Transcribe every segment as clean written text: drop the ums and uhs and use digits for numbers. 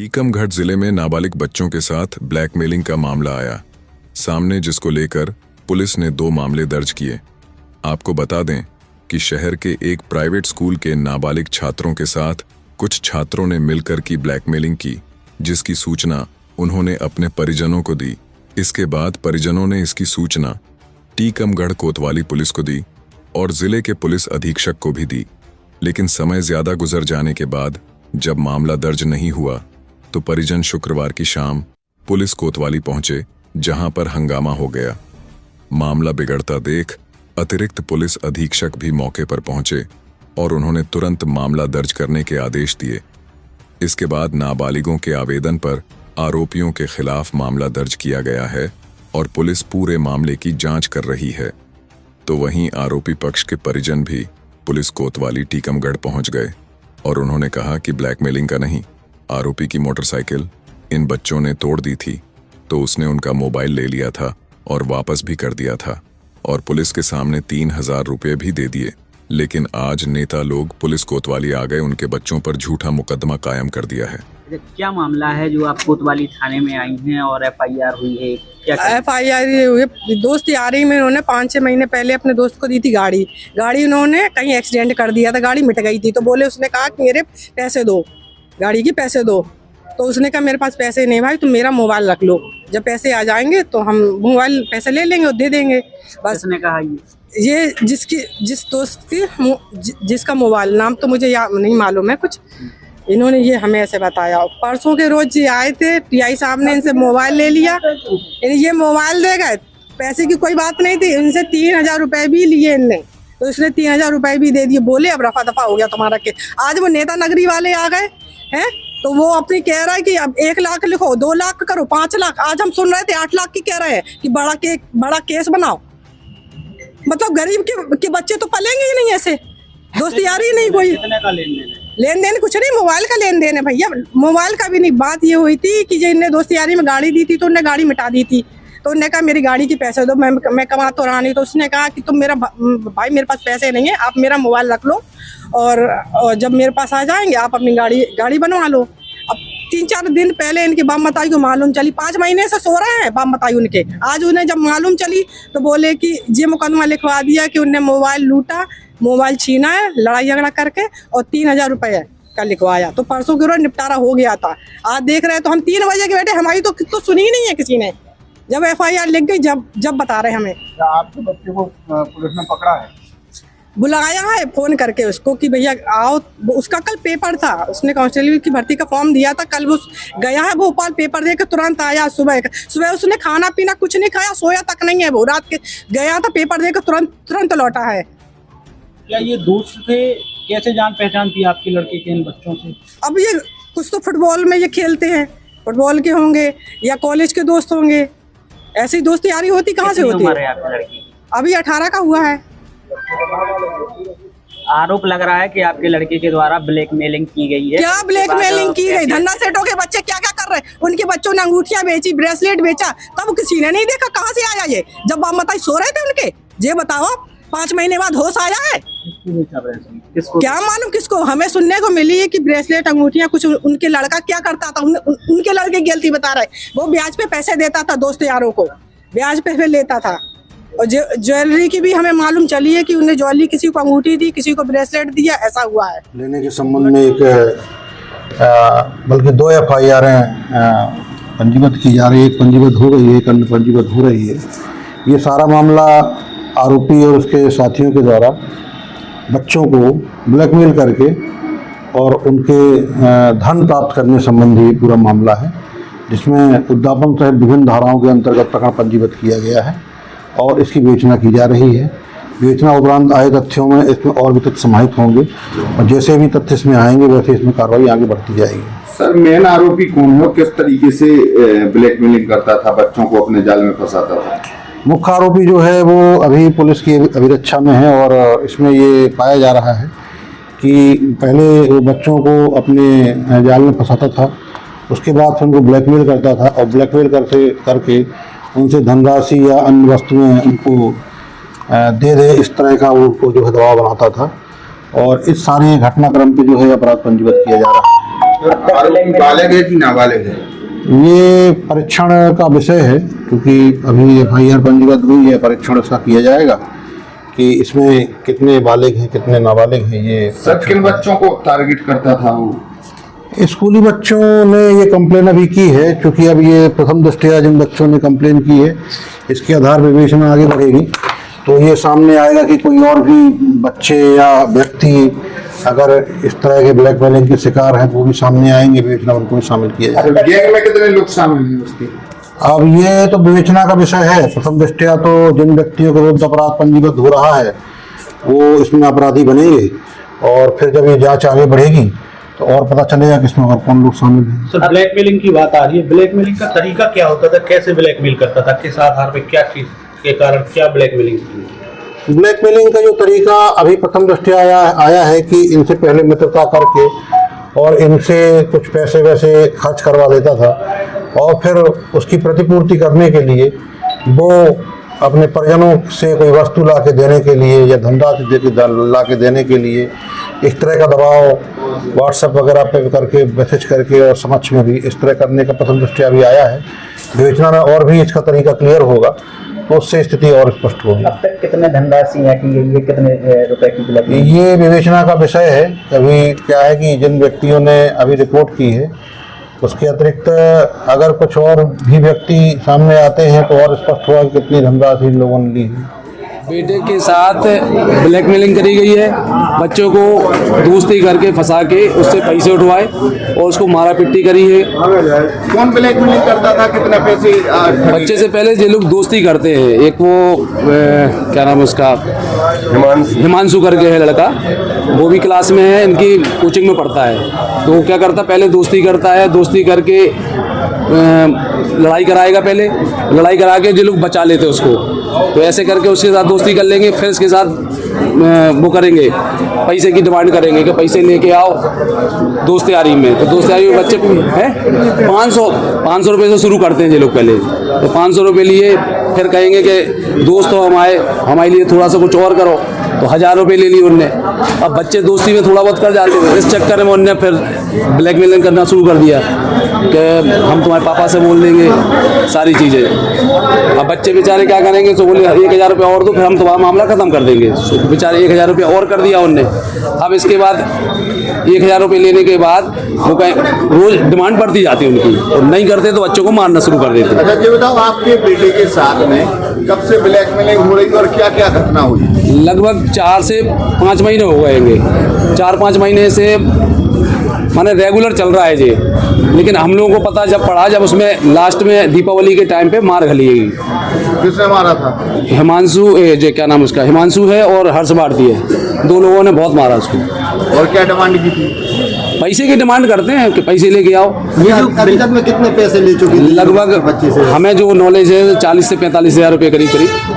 टीकमगढ़ जिले में नाबालिग बच्चों के साथ ब्लैकमेलिंग का मामला आया सामने, जिसको लेकर पुलिस ने 2 मामले दर्ज किए। आपको बता दें कि शहर के एक प्राइवेट स्कूल के नाबालिग छात्रों के साथ कुछ छात्रों ने मिलकर की ब्लैकमेलिंग की, जिसकी सूचना उन्होंने अपने परिजनों को दी। इसके बाद परिजनों ने इसकी सूचना टीकमगढ़ कोतवाली पुलिस को दी और जिले के पुलिस अधीक्षक को भी दी। लेकिन समय ज्यादा गुजर जाने के बाद जब मामला दर्ज नहीं हुआ तो परिजन शुक्रवार की शाम पुलिस कोतवाली पहुंचे, जहां पर हंगामा हो गया। मामला बिगड़ता देख अतिरिक्त पुलिस अधीक्षक भी मौके पर पहुंचे और उन्होंने तुरंत मामला दर्ज करने के आदेश दिए। इसके बाद नाबालिगों के आवेदन पर आरोपियों के खिलाफ मामला दर्ज किया गया है और पुलिस पूरे मामले की जांच कर रही है। तो वहीं आरोपी पक्ष के परिजन भी पुलिस कोतवाली टीकमगढ़ पहुंच गए और उन्होंने कहा कि ब्लैकमेलिंग का नहीं, आरोपी की मोटरसाइकिल इन बच्चों ने तोड़ दी थी तो उसने उनका मोबाइल ले लिया था और वापस भी कर दिया था और पुलिस के सामने 3000 रुपये भी दे दिए। लेकिन आज नेता लोग पुलिस कोतवाली आ गए, उनके बच्चों पर झूठा मुकदमा कायम कर दिया है। क्या मामला है जो आप कोतवाली थाने में आई हैं और FIR हुई है? क्या FIR हुई, दोस्त यारी में उन्होंने 5-6 महीने पहले अपने दोस्त को दी थी गाड़ी उन्होंने कहीं एक्सीडेंट कर दिया था, गाड़ी मिट गई थी। तो बोले, उसने कहा कि मेरे पैसे दो, गाड़ी के पैसे दो। तो उसने कहा मेरे पास पैसे नहीं भाई, तुम मेरा मोबाइल रख लो, जब पैसे आ जाएंगे तो हम मोबाइल पैसे ले लेंगे और दे देंगे। बस उसने कहा ये जिस दोस्त की जिसका मोबाइल, नाम तो मुझे नहीं मालूम है कुछ, इन्होंने ये हमें ऐसे बताया। परसों के रोज ये आए थे, PI साहब ने इनसे मोबाइल ले लिया, ये मोबाइल दे गए, पैसे की कोई बात नहीं थी, इनसे 3000 रुपए भी लिए इनने, तो इसने 3000 रुपए भी दे दिए। बोले अब रफा दफा हो गया तुम्हारा के। आज वो नेता नगरी वाले आ गए हैं तो वो अपनी कह रहा है कि अब 1 लाख लिखो, 2 लाख करो, 5 लाख। आज हम सुन रहे थे 8 लाख की कह रहे हैं कि बड़ा केस बनाओ। मतलब गरीब के बच्चे तो पलेंगे ही नहीं ऐसे, दोस्त यारी नहीं कोई। लेन देन कुछ नहीं, मोबाइल का लेन देन है भैया, मोबाइल का भी नहीं। बात ये हुई थी कि जो इनने दोस्त यारी में गाड़ी दी थी तो उनने गाड़ी मिटा दी थी, तो उन्होंने कहा मेरी गाड़ी के पैसे दो, मैं कमा तो रहा नहीं। तो उसने कहा कि तुम मेरा भाई, मेरे पास पैसे नहीं है, आप मेरा मोबाइल रख लो और जब मेरे पास आ जाएंगे आप अपनी गाड़ी बनवा लो। अब 3-4 दिन पहले इनकी बाप मताई को मालूम चली, 5 महीने से सो रहे हैं बाप मताई उनके। आज उन्हें जब मालूम चली तो बोले कि ये मुकदमा लिखवा दिया कि उनने मोबाइल लूटा, मोबाइल छीना है लड़ाई झगड़ा करके और 3000 रुपये का लिखवाया। तो परसों के रोज निपटारा हो गया था। आज देख रहे हैं तो हम 3 बजे के बैठे, हमारी तो सुनी ही नहीं है किसी ने। जब FIR लिख गई जब बता रहे हमें। आपके बच्चे को पुलिस ने पकड़ा है? बुलाया है फोन करके उसको कि भैया आओ। उसका कल पेपर था, उसने कांस्टेबल की भर्ती का फॉर्म दिया था, कल वो गया है भोपाल, पेपर दे के तुरंत आया। सुबह उसने खाना पीना कुछ नहीं खाया, सोया तक नहीं है वो। रात के गया था, पेपर दे के तुरंत लौटा है। क्या ये दोस्त थे? कैसे जान पहचान थी आपके लड़के के इन बच्चों से? अब ये कुछ तो फुटबॉल में ये खेलते हैं, फुटबॉल के होंगे या कॉलेज के दोस्त होंगे, ऐसी दोस्ती यारी होती कहाँ से होती है? अभी 18 का हुआ है। आरोप लग रहा है कि आपके लड़के के द्वारा ब्लैकमेलिंग की गई है। क्या ब्लैकमेलिंग की गई? धन्ना सेठों के बच्चे क्या क्या कर रहे हैं? उनके बच्चों ने अंगूठियां बेची, ब्रेसलेट बेचा, तब किसी ने नहीं देखा। कहाँ से आया ये? जब बाप मताई सो रहे थे उनके, ये बताओ 5 महीने बाद होश आया है? किसको? क्या मालूम किसको? हमें सुनने को मिली है कि ब्रेसलेट अंगूठियां कुछ उनके लड़का क्या करता था, उनके लड़के की गलती बता रहे, वो ब्याज पे पैसे देता था दोस्त यारों को, ब्याज पे फिर लेता था। और ज्वेलरी की भी हमें मालूम चली है कि उन्हें ज्वेलरी, किसी को अंगूठी दी, किसी को ब्रेसलेट दिया, ऐसा हुआ है। लेने के संबंध में बल्कि 2 FIR पंजीबद्ध की जा रही है। एक पंजीबद्ध हो गई है, एक अन्य पंजीबद्ध हो रही है। ये सारा मामला आरोपी और उसके साथियों के द्वारा बच्चों को ब्लैकमेल करके और उनके धन प्राप्त करने संबंधी पूरा मामला है, जिसमें उद्दापन सहित विभिन्न धाराओं के अंतर्गत प्रकरण पंजीबद्ध किया गया है और इसकी विवेचना की जा रही है। विवेचना उपरांत आए तथ्यों में इसमें और भी तथ्य समाहित होंगे और जैसे भी तथ्य इसमें आएंगे वैसे इसमें कार्रवाई आगे बढ़ती जाएगी। सर, मेन आरोपी कौन है? किस तरीके से ब्लैकमेलिंग करता था, बच्चों को अपने जाल में फंसाता था? मुख्य आरोपी जो है वो अभी पुलिस की अभिरक्षा में है और इसमें ये पाया जा रहा है कि पहले वो बच्चों को अपने जाल में फंसाता था, उसके बाद फिर उनको ब्लैकमेल करता था और ब्लैकमेल करके उनसे धनराशि या अन्य वस्तुएं उनको दे इस तरह का वो जो है दबाव बनाता था और इस सारे घटनाक्रम पे जो है अपराध पंजीबद्ध किया जा रहा है। आरोपी बालिग है कि नाबालिग है? ये परीक्षण का विषय है, क्योंकि अभी FIR पंजीबद्ध हुई है, परीक्षण इसका किया जाएगा कि इसमें कितने बालिग हैं कितने नाबालिग हैं। ये सर किन बच्चों को टारगेट करता था वो? स्कूली बच्चों ने ये कंप्लेन अभी की है, क्योंकि अब ये प्रथम दृष्टया जिन बच्चों ने कंप्लेन की है इसके आधार पर विवेचना आगे बढ़ेगी, तो ये सामने आएगा कि कोई और भी बच्चे या व्यक्ति अगर इस तरह के ब्लैकमेलिंग के शिकार हैं तो वो भी सामने आएंगे, विवेचना उनको भी शामिल किया जाएगा। गैंग में कितने लोग शामिल हैं उसके? अब ये तो विवेचना का विषय है। प्रथम दृष्टया तो जिन व्यक्तियों के विरुद्ध अपराध पंजीबद्ध हो रहा है वो इसमें अपराधी बनेंगे, और फिर जब ये जांच आगे बढ़ेगी तो और पता चलेगा कि इसमें और कौन लोग शामिल हैं। सर ब्लैकमेलिंग की बात आ रही है, ब्लैकमेलिंग का तरीका क्या होता था, कैसे ब्लैकमेल करता था, किस आधार पे, क्या चीज के कारण क्या ब्लैकमेलिंग की? ब्लैकमेलिंग का जो तरीका अभी प्रथम दृष्टया आया है कि इनसे पहले मित्रता करके और इनसे कुछ पैसे वैसे खर्च करवा देता था, और फिर उसकी प्रतिपूर्ति करने के लिए वो अपने परिजनों से कोई वस्तु ला के देने के लिए या धंधा ला के देने के लिए इस तरह का दबाव व्हाट्सएप वगैरह पे करके मैसेज करके और समक्ष में भी इस तरह करने का प्रथम दृष्टया भी आया है। विवेचना में और भी इसका तरीका क्लियर होगा तो उससे स्थिति और स्पष्ट होगी। अब तक कितने धनराशि है कि ये कितने रुपए की ब्लैकमेल? ये विवेचना का विषय है। अभी क्या है कि जिन व्यक्तियों ने अभी रिपोर्ट की है उसके अतिरिक्त अगर कुछ और भी व्यक्ति सामने आते हैं तो और स्पष्ट होगा कि कितनी धनराशि इन लोगों ने ली है। बेटे के साथ ब्लैकमेलिंग करी गई है, बच्चों को दोस्ती करके फंसा के उससे पैसे उठवाए और उसको मारा पिट्टी करी है। कौन ब्लैकमेलिंग करता था, कितना पैसे? बच्चे से पहले ये लोग दोस्ती करते हैं, एक वो क्या नाम है उसका, हिमांशु करके है लड़का, वो भी क्लास में है, इनकी कोचिंग में पढ़ता है। तो वो क्या करता, पहले दोस्ती करता है, दोस्ती करके लड़ाई कराएगा, पहले लड़ाई करा के ये लोग बचा लेते उसको, तो ऐसे करके उसके साथ दोस्ती कर लेंगे, फिर उसके साथ वो करेंगे, पैसे की डिमांड करेंगे कि पैसे लेके आओ दोस्त यारी में। तो दोस्त यारी में बच्चे हैं 500 रुपये से शुरू करते हैं ये लोग पहले, तो 500 रुपये लिए, फिर कहेंगे कि दोस्त हो हमारे लिए थोड़ा सा कुछ और करो, तो 1000 रुपये ले लिए उनने। अब बच्चे दोस्ती में थोड़ा बहुत कर जाते थे, इस चक्कर में उनने फिर ब्लैकमेलिंग करना शुरू कर दिया कि हम तुम्हारे पापा से बोल देंगे सारी चीज़ें। अब बच्चे बेचारे क्या करेंगे, तो बोले 1000 रुपये और दो, फिर हम तुम्हारा मामला ख़त्म कर देंगे। तो बेचारे 1000 रुपये और कर दिया उनने। अब इसके बाद 1000 रुपये लेने के बाद वो कहीं रोज़ डिमांड बढ़ती जाती है उनकी, और नहीं करते तो बच्चों को मारना शुरू कर देते। अच्छा ये बताओ, आपके बेटे के साथ में कब से ब्लैकमेलिंग हो रही और क्या क्या घटना हुई? लगभग 4 से 5 महीने हो गएंगे, 4-5 महीने से माने रेगुलर चल रहा है ये। लेकिन हम लोगों को पता जब पड़ा, जब उसमें लास्ट में दीपावली के टाइम पे मार घली गई। किसने मारा था? हिमांशु जो क्या नाम उसका, हिमांशु है और हर्ष भारती है, 2 लोगों ने बहुत मारा उसको। और क्या डिमांड की थी? पैसे की डिमांड करते हैं कि पैसे लेके आओ। ये अभी तक में कितने पैसे ले चुके? लगभग बच्चे से हमें जो नॉलेज है 40 से 45 हज़ार रुपये करीब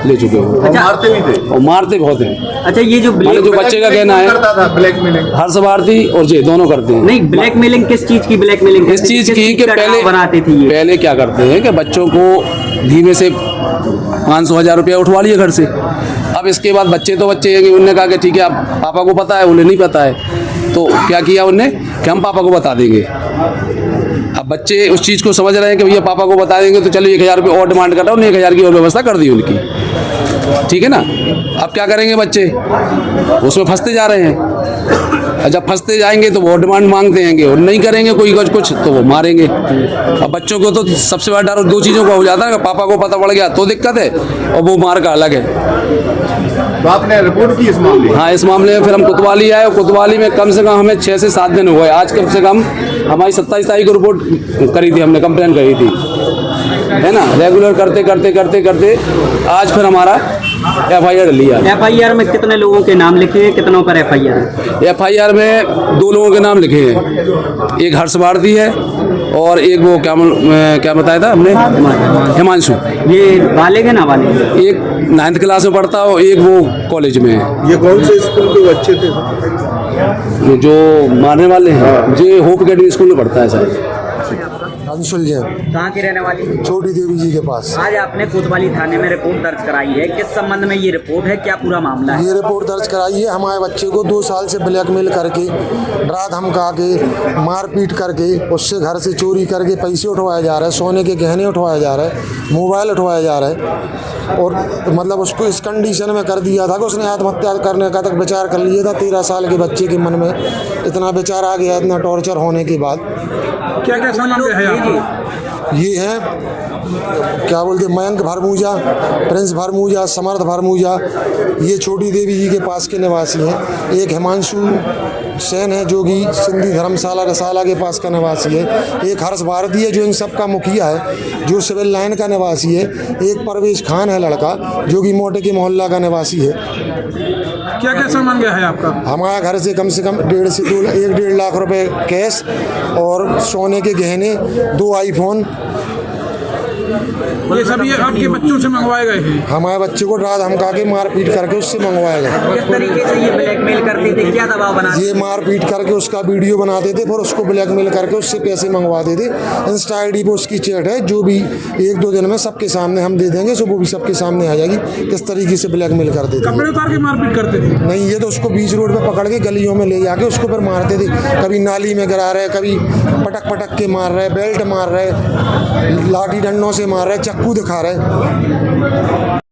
ले चुके हैं। अच्छा, मारते भी थे? और मारते बहुत हैं। अच्छा ये जो बच्चे का कहना है करता था ब्लैकमेलिंग, हर्ष भारती और ये दोनों करते हैं। नहीं, ब्लैकमेलिंग किस चीज की ब्लैकमेलिंग? इस चीज़ की कि पहले बनाते थे ये? पहले क्या करते हैं कि बच्चों को धीमे से 500-1000 रुपया उठवा लिए घर से। अब इसके बाद बच्चे तो बच्चे हैं कि उनने कहा कि ठीक है, अब पापा को पता है, उन्हें नहीं पता है, तो क्या किया उनने कि हम पापा को बता देंगे। अब बच्चे उस चीज़ को समझ रहे हैं कि भैया पापा को बता देंगे तो चलो 1000 रुपये और डिमांड कर रहा हूँ, 1000 की और व्यवस्था कर दी उनकी, ठीक है ना। अब क्या करेंगे बच्चे, उसमें फंसते जा रहे हैं। जब फंसते जाएंगे तो वो डिमांड मांगते हैं, और नहीं करेंगे कोई कुछ तो वो मारेंगे। अब बच्चों को तो सबसे बड़ा डर 2 चीज़ों का हो जाता है कि पापा को पता पड़ गया तो दिक्कत है, और वो मार का अलग है। तो आपने रिपोर्ट की इस मामले? हाँ, इस मामले में फिर हम कोतवाली आए, और कोतवाली में कम से कम हमें 6 से 7 दिन हो गए। आज कम से कम हमारी 27 तारीख को रिपोर्ट करी थी, हमने कंप्लेन करी थी, है ना। रेगुलर करते करते करते करते आज फिर हमारा FIR लिया। FIR में कितने लोगों के नाम लिखे हैं, कितनों पर FIR है? FIR में 2 लोगों के नाम लिखे हैं, एक हर्ष भारती है और एक वो क्या बताया था हमने, हिमांशु। ये बालिग है ना बालिग? एक 9th क्लास में पढ़ता है, एक वो कॉलेज में है। ये कौन से स्कूल के बच्चे थे जो मारने वाले हैं, जो होप अकेडमी स्कूल में पढ़ता है सर। अंशुल जैन, कहाँ की रहने वाली? छोटी देवी जी के पास। आज आपने कोतवाली थाने में रिपोर्ट दर्ज कराई है, किस संबंध में ये रिपोर्ट है, क्या पूरा मामला है? ये रिपोर्ट दर्ज कराई है, हमारे बच्चे को 2 साल से ब्लैकमेल करके, डरा धमका के, मारपीट करके, उससे घर से चोरी करके पैसे उठवाए जा रहे हैं, सोने के गहने उठवाए जा रहे हैं, मोबाइल उठवाया जा रहा है। और मतलब उसको इस कंडीशन में कर दिया था कि उसने आत्महत्या करने का तक विचार कर लिया था। 13 साल के बच्चे के मन में इतना विचार आ गया, इतना टॉर्चर होने के बाद। क्या क्या संबंध है आपका? ये है क्या बोलते, मयंक भरमूजा, प्रिंस भरमूजा, समर्थ भरमूजा, ये छोटी देवी जी के पास के निवासी हैं। एक हिमांशु सेन है जो कि सिंधी धर्मशाला रसाला के पास का निवासी है। एक हर्ष भारती है जो इन सब का मुखिया है, जो सिविल लाइन का निवासी है। एक परवेश खान है लड़का जो कि मोटे के मोहल्ला का निवासी है। क्या क्या सामान गया है आपका? हमारे घर से कम 1.5 से 1.5 लाख रुपए कैश और सोने के गहने, 2 आईफोन। ये सब ये आपके बच्चों से मंगवाए गए हैं? हमारे बच्चे को डरा धमका के मारपीट करके उससे मंगवाया गया। किस तरीके से ये ब्लैकमेल करते थे, क्या दबाव बनाते? ये मारपीट करके उसका वीडियो बनाते थे, फिर उसको ब्लैकमेल करके उससे पैसे मंगवाते थे। इंस्टा आईडी पे उसकी चैट है, जो भी 1-2 दिन में सबके सामने हम दे देंगे, सो वो भी सबके सामने आ जाएगी किस तरीके से ब्लैकमेल करते थे। कपड़े उतार के मारपीट करते थे? नहीं, ये तो उसको बीच रोड पे पकड़ के गलियों में ले जाके उसको फिर मारते थे। कभी नाली में गिरा रहे, कभी पटक के मार रहे, बेल्ट मार रहे, लाठी डंडों से मार रहे, चक्कू दिखा रहे।